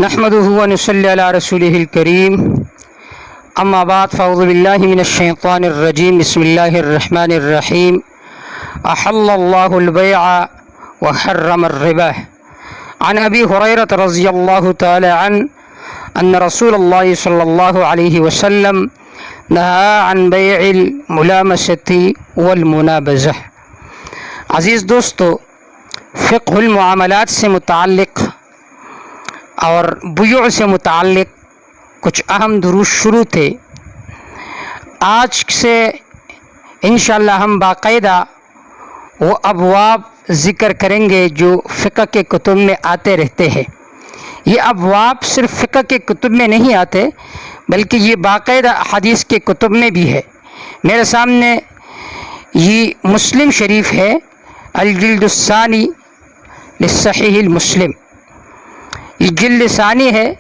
نحمده ونصلي على رسوله الكريم اما بعد فاعوذ بالله من الشيطان الرجيم بسم الله الرحمن الرحيم احل الله البيع وحرم الربا عن ابي هريرة رضي الله تعالى عنه ان رسول الله صلى الله عليه وسلم نهى عن بيع الملامسة والمنابذة۔ عزیز دوستو، فقہ المعاملات سے متعلق اور بیوع سے متعلق کچھ اہم دروس شروع تھے۔ آج سے انشاءاللہ ہم باقاعدہ وہ ابواب ذکر کریں گے جو فقہ کے کتب میں آتے رہتے ہیں۔ یہ ابواب صرف فقہ کے کتب میں نہیں آتے بلکہ یہ باقاعدہ حدیث کے کتب میں بھی ہے۔ میرے سامنے یہ مسلم شریف ہے، الجلد الثانی للصحیح المسلم، یہ جلد ثانی ہے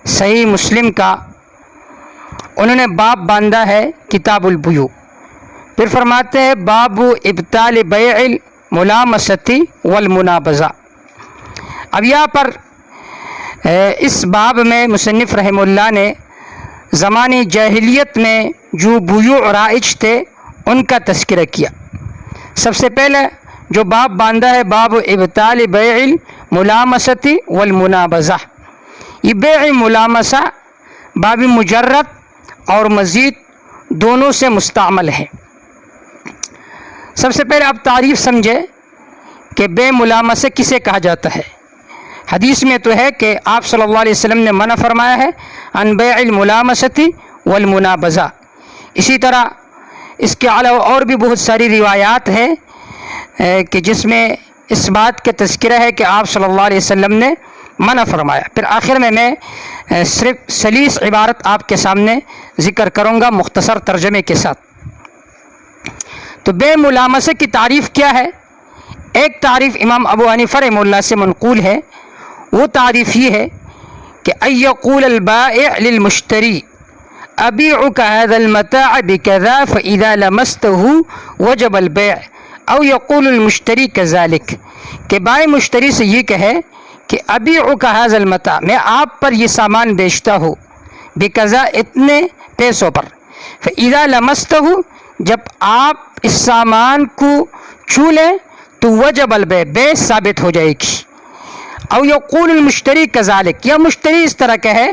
صحیح مسلم کا۔ انہوں نے باب باندھا ہے کتاب البیوع، پھر فرماتے ہیں باب ابطال بیع الملامسة والمنابذة۔ اب یہاں پر اس باب میں مصنف رحمہ اللہ نے زمانے جاہلیت میں جو بیوع رائج تھے ان کا تذکرہ کیا۔ سب سے پہلے جو باب باندھا ہے باب ابطال بیع الملامسة والمنابذة، یہ بیع ملامسہ باب مجرد اور مزید دونوں سے مستعمل ہے۔ سب سے پہلے آپ تعریف سمجھے کہ بیع ملامسہ کسے کہا جاتا ہے۔ حدیث میں تو ہے کہ آپ صلی اللہ علیہ وسلم نے منع فرمایا ہے عن بیع الملامسة والمنابذة۔ اسی طرح اس کے علاوہ اور بھی بہت ساری روایات ہیں کہ جس میں اس بات کا تذکرہ ہے کہ آپ صلی اللہ علیہ وسلم نے منع فرمایا۔ پھر آخر میں صرف سلیس عبارت آپ کے سامنے ذکر کروں گا مختصر ترجمے کے ساتھ۔ تو بیع ملامسہ کی تعریف کیا ہے؟ ایک تعریف امام ابو حنیفہ رحمہ اللہ سے منقول ہے، وہ تعریف یہ ہے کہ ان یقول البائع للمشتری ابیعک هذا المتاع بکذا فاذا لمسته وجب البیع او یقول المشتری کذلک، کہ بائع مشتری سے یہ کہے کہ ابیعک هذا المتاع، میں آپ پر یہ سامان بیچتا ہوں، بکذا اتنے پیسوں پر، فاذا لمسته، جب آپ اس سامان کو چھو لیں تو وجب البیع، بیع ثابت ہو جائے گی۔ او یقول المشتری کذالک، یا مشتری اس طرح کہے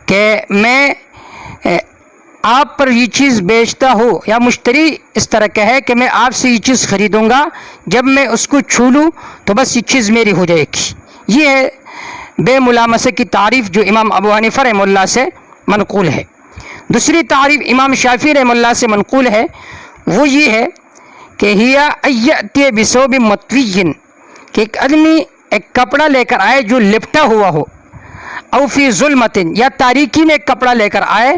کہ میں آپ پر یہ چیز بیچتا ہوں، یا مشتری اس طرح کہے کہ میں آپ سے یہ چیز خریدوں گا، جب میں اس کو چھو لوں تو بس یہ چیز میری ہو جائے گی۔ یہ ہے بیع ملامسہ کی تعریف جو امام ابو حنیفہ رحمہ اللہ سے منقول ہے۔ دوسری تعریف امام شافعی رحمہ اللہ سے منقول ہے، وہ یہ ہے کہ ہی ان یأتی بثوب مطوی، کہ ایک آدمی ایک کپڑا لے کر آئے جو لپٹا ہوا ہو، او فی ظلمت، یا تاریکی میں ایک کپڑا لے کر آئے،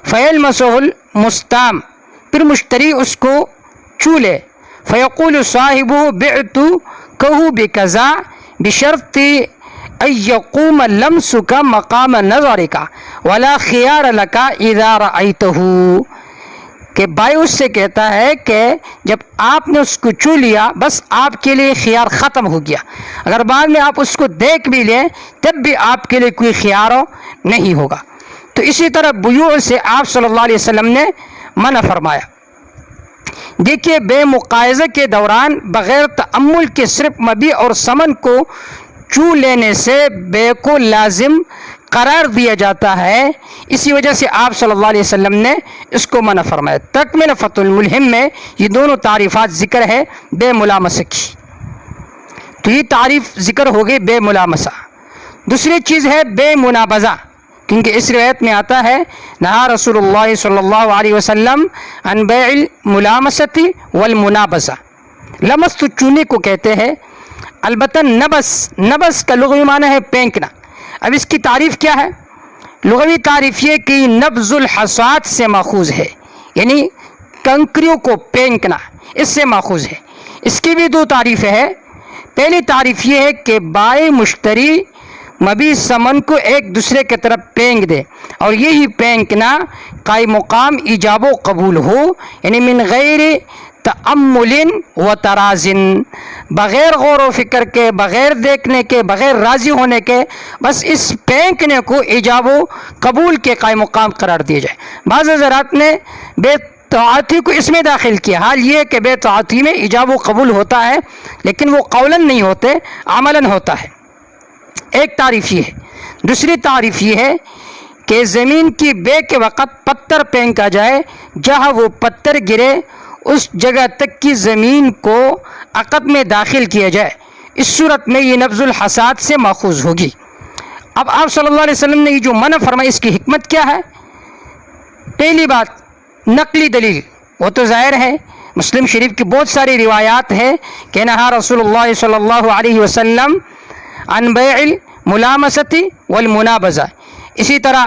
فیلمسہ المستام، پھر مشتری اس کو چھو لے، فیقول صاحبہ بعتکہ بکذا بشرط ان یقوم لمسک مقام نظرک ولا خیار لک اذا رأیتہ، کہ بھائی اس سے کہتا ہے کہ جب آپ نے اس کو چھو لیا بس آپ کے لیے خیار ختم ہو گیا، اگر بعد میں آپ اس کو دیکھ بھی لیں تب بھی آپ کے لیے کوئی خیار نہیں ہوگا۔ تو اسی طرح بیوع سے آپ صلی اللہ علیہ وسلم نے منع فرمایا۔ دیکھیے بے مقایضہ کے دوران بغیر تأمل کے صرف مبیع اور ثمن کو چھو لینے سے بے کو لازم قرار دیا جاتا ہے، اسی وجہ سے آپ صلی اللہ علیہ وسلم نے اس کو منع فرمایا۔ تکملہ فتح الملہم میں یہ دونوں تعریفات ذکر ہے بے ملامسہ کی۔ تو یہ تعریف ذکر ہو گئی بے ملامسہ۔ دوسری چیز ہے بے منابذہ، کیونکہ اس روایت میں آتا ہے نہا رسول اللہ صلی اللہ علیہ وسلم عن بیع الملامسة والمنابذة۔ لمس تو چونے کو کہتے ہیں، البتہ نبس کا لغوی معنی ہے پھینکنا۔ اب اس کی تعریف کیا ہے؟ لغوی تعریف یہ کہ نبض الحصات سے ماخوذ ہے، یعنی کنکریوں کو پھینکنا، اس سے ماخوذ ہے۔ اس کی بھی دو تعریفیں ہیں۔ پہلی تعریف یہ ہے کہ بائع مشتری مبیع ثمن کو ایک دوسرے کی طرف پھینک دے، اور یہی پھینکنا قائم مقام ایجاب و قبول ہو، یعنی من غیر تأمل و ترازن، بغیر غور و فکر کے، بغیر دیکھنے کے، بغیر راضی ہونے کے، بس اس پھینکنے کو ایجاب و قبول کے قائم مقام قرار دیا جائے۔ بعض حضرات نے بے طاعتی کو اس میں داخل کیا۔ حال یہ ہے کہ بے طاعتی میں ایجاب و قبول ہوتا ہے، لیکن وہ قولاً نہیں ہوتے، عملاً ہوتا ہے۔ ایک تعریف یہ ہے۔ دوسری تعریف یہ ہے کہ زمین کی بے کے وقت پتھر پھینکا جائے، جہاں وہ پتھر گرے اس جگہ تک کی زمین کو عقد میں داخل کیا جائے، اس صورت میں یہ نبض الحساد سے ماخوذ ہوگی۔ اب آپ صلی اللہ علیہ وسلم نے یہ جو منع فرمائی، اس کی حکمت کیا ہے؟ پہلی بات نقلی دلیل، وہ تو ظاہر ہے، مسلم شریف کی بہت ساری روایات ہے کہ نہا رسول اللہ صلی اللہ علیہ وسلم عن بیع الملامسۃ والمنابذہ۔ اسی طرح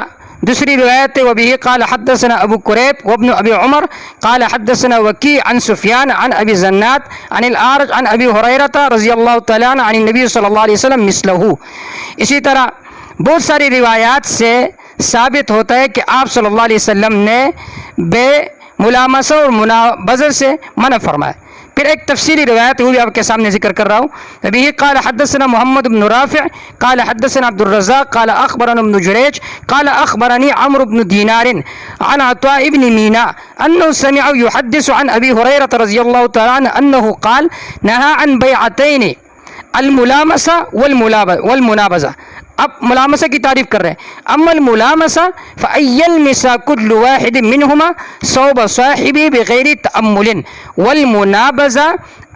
دوسری روایت وبه قال حدثنا ابو قریب وابن ابی عمر قال حدثنا وکیع عن سفیان عن ابی زناد عن الاعرج عن ابی ہریرہ رضی اللہ تعالیٰ عنہ عن النبی صلی اللہ علیہ وسلم مثلہ۔ اسی طرح بہت ساری روایات سے ثابت ہوتا ہے کہ آپ صلی اللہ علیہ وسلم نے بے ملامسہ اور منابذہ سے منع فرمایا۔ پھر ایک تفصیلی روایت وہ بھی آپ کے سامنے ذکر کر رہا ہوں۔ نبی قال حدثنا محمد بن رافع قال حدثنا عبد الرزاق قال اخبرنا ابن جریج قال اخبرني عمرو بن دینار عن عطاء بن مینا انه سمع يحدث عن ابی ہریرہ رضی اللہ تعالی عنہ انه قال نهى عن بیعتین الملامسہ والمنابذہ۔ اب ملامسہ کی تعریف کر رہے ہیں۔ اما الملامسہ فأن يلمس كل واحد منهما ثوب صاحبه بغیر تأمل، والمنابذہ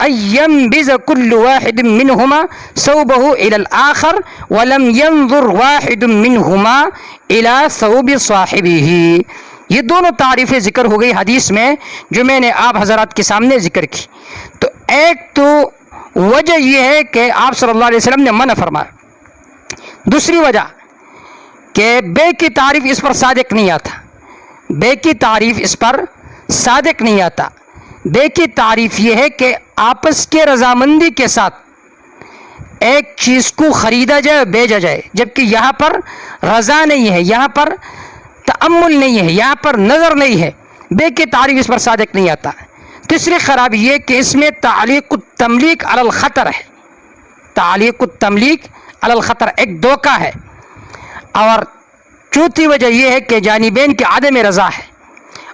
أن ينبذ كل واحد منهما ثوبه إلى الآخر ولم ينظر واحد منهما إلى ثوب صاحبه۔ یہ دونوں تعریفیں ذکر ہو گئی حدیث میں جو میں نے آپ حضرات کے سامنے ذکر کی۔ تو ایک تو وجہ یہ ہے کہ آپ صلی اللہ علیہ وسلم نے منع فرمایا۔ دوسری وجہ کہ بے کی تعریف اس پر صادق نہیں آتا، بے کی تعریف اس پر صادق نہیں آتا۔ بے کی تعریف یہ ہے کہ آپس کے رضامندی کے ساتھ ایک چیز کو خریدا جائے اور بیچا جائے، جبکہ یہاں پر رضا نہیں ہے، یہاں پر تأمل نہیں ہے، یہاں پر نظر نہیں ہے۔ بے کی تعریف اس پر صادق نہیں آتا۔ تیسری خرابی یہ کہ اس میں تعلیق التملیک علی الخطر ہے، تعلیق التملیک علی الخطر ایک دھوکہ ہے۔ اور چوتھی وجہ یہ ہے کہ جانبین کی عدم رضا ہے،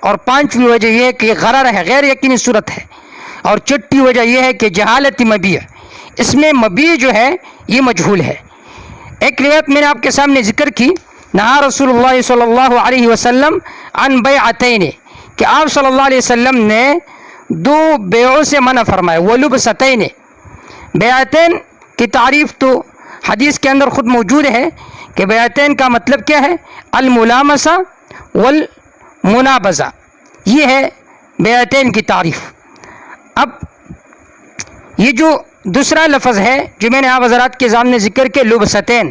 اور پانچویں وجہ یہ ہے کہ غرر ہے، غیر یقینی صورت ہے، اور چھٹی وجہ یہ ہے کہ جہالت مبیع، اس میں مبیع جو ہے یہ مجہول ہے۔ ایک روایت میں نے آپ کے سامنے ذکر کی، نہا رسول اللہ صلی اللہ علیہ وسلم عن بیعتین، کہ آپ صلی اللہ علیہ وسلم نے دو بیعوں سے منع فرمایا، ولبستین۔ بیعتین کی تعریف تو حدیث کے اندر خود موجود ہے کہ بیعتین کا مطلب کیا ہے؟ الملامسہ والمنابذہ، یہ ہے بیعتین کی تعریف۔ اب یہ جو دوسرا لفظ ہے جو میں نے آپ حضرات کے سامنے ذکر کے لبستین،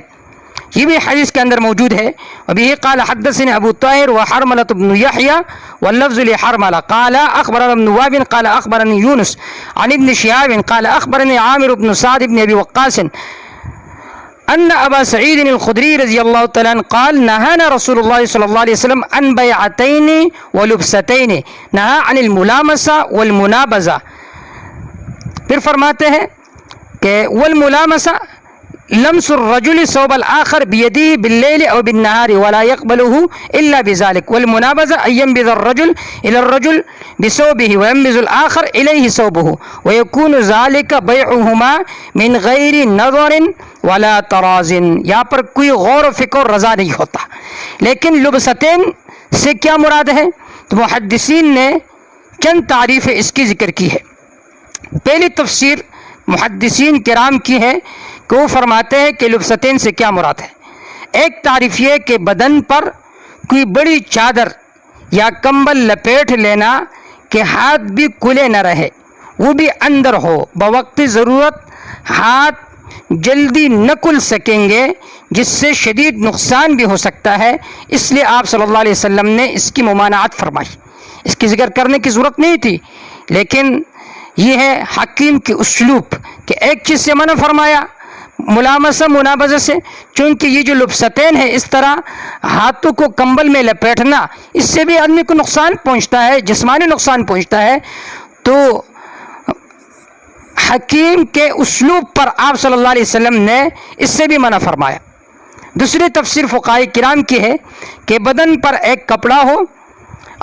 یہ بھی حدیث کے اندر موجود ہے۔ وبه قال حدثنا ابو طاہر وحرملة بن يحيى واللفظ لحرملة قال اخبرنا ابن وهب قال اخبرني يونس عن ابن شهاب قال اخبرني عامر بن سعد بن ابي وقاص ان ابا سعید الخدری رضی اللہ تعالیٰ عنہ قال نهانا رسول اللہ صلی اللہ علیہ وسلم عن بیعتین ولبستین نهى عن الملامسہ والمنابذہ۔ پھر فرماتے ہیں کہ والملامسہ لمس الرجل ثوب الآخر بيده بالليل أو بالنهار ولا يقبله إلا بذلك، والمنابذة أن ينبذ الرجل إلى الرجل بثوبه وينبذ الآخر إليه ثوبه ويكون ذلك بيعهما من غير نظر ولا تراز۔ یہاں پر کوئی غور و فکر اور رضا نہیں ہوتا۔ لیکن لبستین سے کیا مراد ہے؟ تو محدثین نے چند تعریفیں اس کی ذکر کی ہے۔ پہلی تفسیر محدثین کرام کی ہے کہ وہ فرماتے ہیں کہ لبستین سے کیا مراد ہے۔ ایک تعریف یہ کہ بدن پر کوئی بڑی چادر یا کمبل لپیٹ لینا کہ ہاتھ بھی کھلے نہ رہے، وہ بھی اندر ہو، بوقت ضرورت ہاتھ جلدی نہ کھل سکیں گے، جس سے شدید نقصان بھی ہو سکتا ہے۔ اس لیے آپ صلی اللہ علیہ وسلم نے اس کی ممانعت فرمائی۔ اس کی ذکر کرنے کی ضرورت نہیں تھی، لیکن یہ ہے حکیم کی اسلوب کہ ایک چیز سے منع فرمایا ملامسہ منابذہ سے، چونکہ یہ جو لبستین ہے اس طرح ہاتھوں کو کمبل میں لپیٹنا، اس سے بھی آدمی کو نقصان پہنچتا ہے، جسمانی نقصان پہنچتا ہے، تو حکیم کے اسلوب پر آپ صلی اللہ علیہ وسلم نے اس سے بھی منع فرمایا۔ دوسری تفسیر فقہاء کرام کی ہے کہ بدن پر ایک کپڑا ہو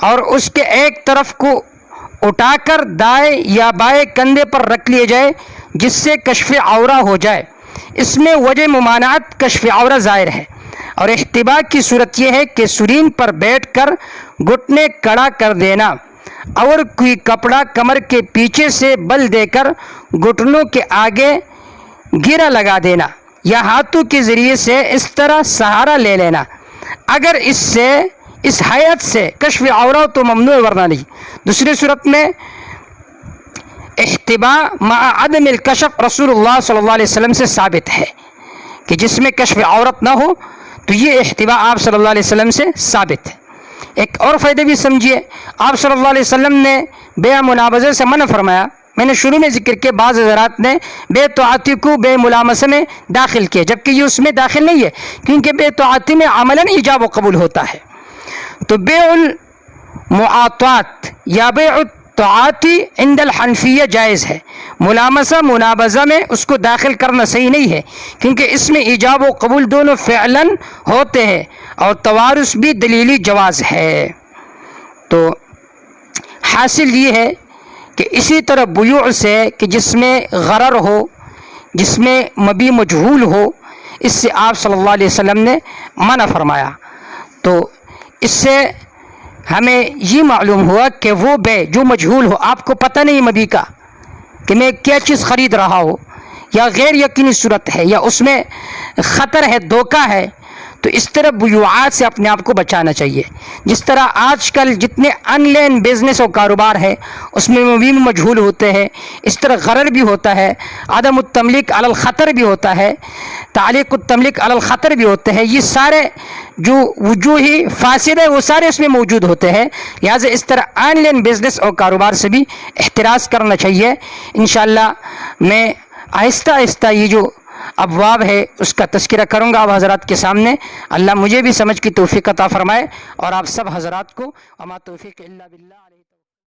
اور اس کے ایک طرف کو اٹھا کر دائیں یا بائیں کندھے پر رکھ لیے جائے جس سے کشف عورہ ہو جائے۔ اس میں وجہ ممانعت کشف عورہ ظاہر ہے، اور احتباء کی صورت یہ ہے کہ سرین پر بیٹھ کر گھٹنے کڑا کر دینا اور کوئی کپڑا کمر کے پیچھے سے بل دے کر گھٹنوں کے آگے گرہ لگا دینا یا ہاتھوں کے ذریعے سے اس طرح سہارا لے لینا۔ اگر اس حیت سے کشف عورہ تو ممنوع ورنہ نہیں۔ دوسری صورت میں احتباء مع عدم الکشف رسول اللہ صلی اللہ علیہ وسلم سے ثابت ہے کہ جس میں کشف عورت نہ ہو تو یہ احتباء آپ صلی اللہ علیہ وسلم سے ثابت ہے۔ ایک اور فائدہ بھی سمجھیے، آپ صلی اللہ علیہ وسلم نے بیع منابضے سے منع فرمایا۔ میں نے شروع میں ذکر کیا بعض حضرات نے بے طاعتی کو بے ملامسہ میں داخل کیا، جبکہ یہ اس میں داخل نہیں ہے، کیونکہ بے طاعتی میں عملاً ایجاب و قبول ہوتا ہے۔ تو بیع المعاطات یا بیع الطاعتی عند الحنفیہ جائز ہے، ملامسہ منابضہ میں اس کو داخل کرنا صحیح نہیں ہے، کیونکہ اس میں ایجاب و قبول دونوں فعلاً ہوتے ہیں اور توارث بھی دلیلی جواز ہے۔ تو حاصل یہ ہے کہ اسی طرح بیوع سے کہ جس میں غرر ہو، جس میں مبیع مجہول ہو، اس سے آپ صلی اللہ علیہ وسلم نے منع فرمایا۔ تو اس سے ہمیں یہ معلوم ہوا کہ وہ بے جو مجہول ہو، آپ کو پتہ نہیں مبیع کا کہ میں کیا چیز خرید رہا ہوں، یا غیر یقینی صورت ہے یا اس میں خطر ہے، دھوکہ ہے، تو اس طرح بیوعات سے اپنے آپ کو بچانا چاہیے۔ جس طرح آج کل جتنے آن لائن بزنس اور کاروبار ہے اس میں مبیع مجہول ہوتے ہیں، اس طرح غرر بھی ہوتا ہے، عدم التملیک علی الخطر بھی ہوتا ہے، تعلیق التملیک علی الخطر بھی ہوتے ہیں۔ یہ سارے جو وجوہی فاسد ہے وہ سارے اس میں موجود ہوتے ہیں، لہٰذا اس طرح آن لائن بزنس اور کاروبار سے بھی احتراز کرنا چاہیے۔ انشاءاللہ میں آہستہ آہستہ یہ جو ابواب ہے اس کا تذکرہ کروں گا آپ حضرات کے سامنے۔ اللہ مجھے بھی سمجھ کی توفیق عطا فرمائے اور آپ سب حضرات کو۔ وما توفیق الا باللہ۔